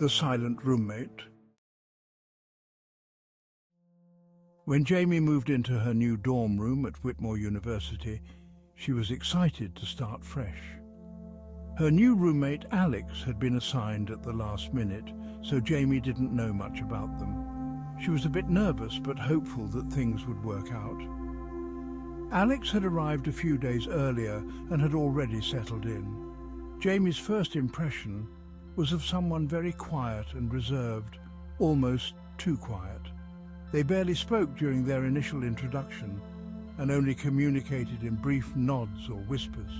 The silent roommate. When Jamie moved into her new dorm room at Whitmore University, she was excited to start fresh. Her new roommate, Alex, had been assigned at the last minute, so Jamie didn't know much about them. She was a bit nervous but hopeful that things would work out. Alex had arrived a few days earlier and had already settled in. Jamie's first impression was of someone very quiet and reserved, almost too quiet. They barely spoke during their initial introduction and only communicated in brief nods or whispers.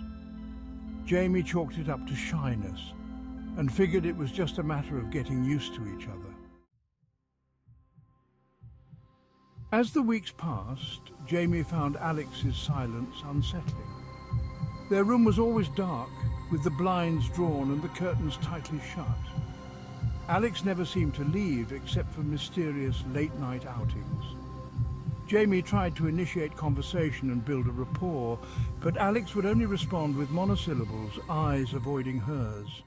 Jamie chalked it up to shyness and figured it was just a matter of getting used to each other. As the weeks passed, Jamie found Alex's silence unsettling. Their room was always dark, with the blinds drawn and the curtains tightly shut. Alex never seemed to leave except for mysterious late-night outings. Jamie tried to initiate conversation and build a rapport, but Alex would only respond with monosyllables, eyes avoiding hers.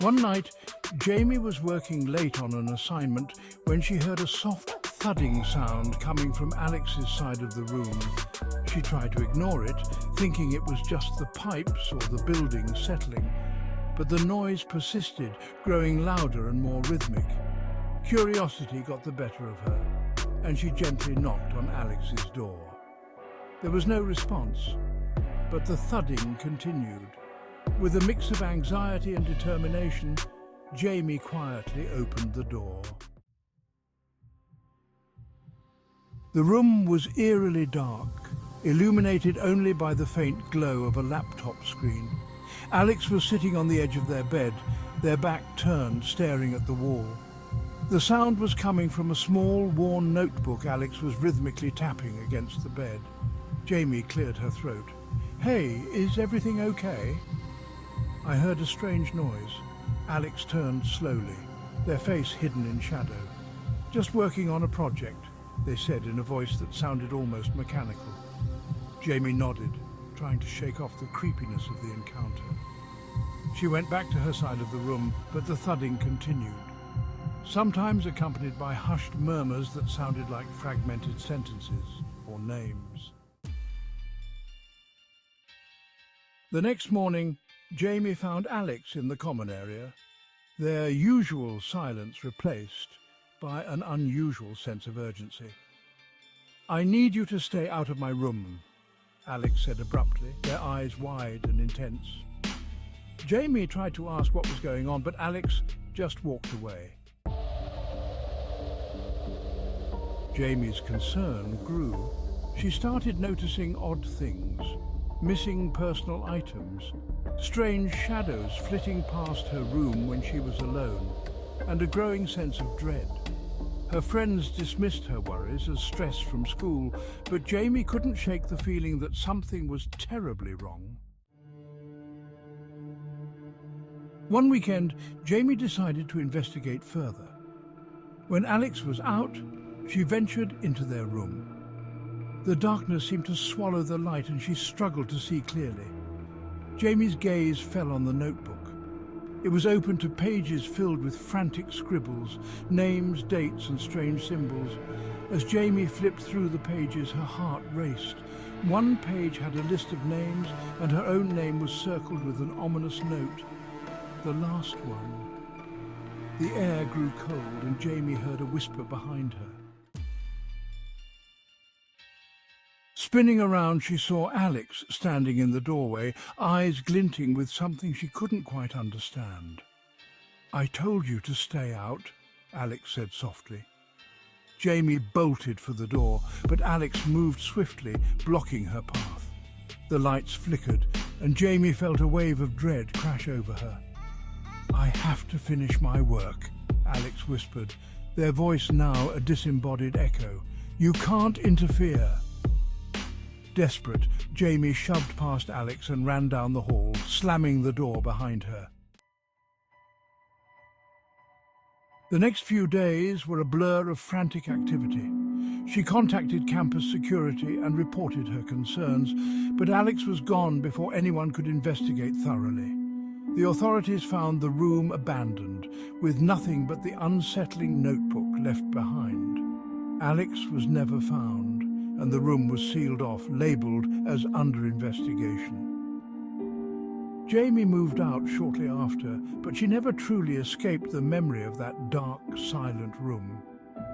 One night, Jamie was working late on an assignment when she heard a soft thudding sound coming from Alex's side of the room. She tried to ignore it, thinking it was just the pipes or the building settling, but the noise persisted, growing louder and more rhythmic. Curiosity got the better of her, and she gently knocked on Alex's door. There was no response, but the thudding continued. With a mix of anxiety and determination, Jamie quietly opened the door. The room was eerily dark, illuminated only by the faint glow of a laptop screen. Alex was sitting on the edge of their bed, their back turned, staring at the wall. The sound was coming from a small, worn notebook Alex was rhythmically tapping against the bed. Jamie cleared her throat. "Hey, is everything okay?" "I heard a strange noise." Alex turned slowly, their face hidden in shadow. "Just working on a project," they said in a voice that sounded almost mechanical. Jamie nodded, trying to shake off the creepiness of the encounter. She went back to her side of the room, but the thudding continued, sometimes accompanied by hushed murmurs that sounded like fragmented sentences or names. The next morning, Jamie found Alex in the common area, their usual silence replaced by an unusual sense of urgency. "I need you to stay out of my room," Alex said abruptly, their eyes wide and intense. Jamie tried to ask what was going on, but Alex just walked away. Jamie's concern grew. She started noticing odd things, missing personal items, strange shadows flitting past her room when she was alone, and a growing sense of dread. Her friends dismissed her worries as stress from school, but Jamie couldn't shake the feeling that something was terribly wrong. One weekend, Jamie decided to investigate further. When Alex was out, she ventured into their room. The darkness seemed to swallow the light and she struggled to see clearly. Jamie's gaze fell on the notebook. It was open to pages filled with frantic scribbles, names, dates and strange symbols. As Jamie flipped through the pages, her heart raced. One page had a list of names and her own name was circled with an ominous note. The last one. The air grew cold and Jamie heard a whisper behind her. Spinning around, she saw Alex standing in the doorway, eyes glinting with something she couldn't quite understand. "I told you to stay out," Alex said softly. Jamie bolted for the door, but Alex moved swiftly, blocking her path. The lights flickered, and Jamie felt a wave of dread crash over her. "I have to finish my work," Alex whispered, their voice now a disembodied echo. "You can't interfere." Desperate, Jamie shoved past Alex and ran down the hall, slamming the door behind her. The next few days were a blur of frantic activity. She contacted campus security and reported her concerns, but Alex was gone before anyone could investigate thoroughly. The authorities found the room abandoned, with nothing but the unsettling notebook left behind. Alex was never found, and the room was sealed off, labelled as under investigation. Jamie moved out shortly after, but she never truly escaped the memory of that dark, silent room.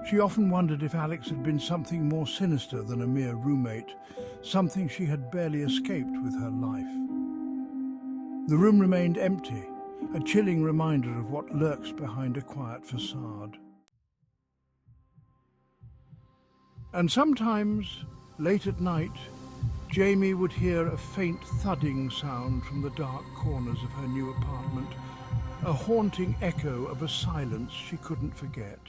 She often wondered if Alex had been something more sinister than a mere roommate, something she had barely escaped with her life. The room remained empty, a chilling reminder of what lurks behind a quiet facade. And sometimes, late at night, Jamie would hear a faint thudding sound from the dark corners of her new apartment, a haunting echo of a silence she couldn't forget.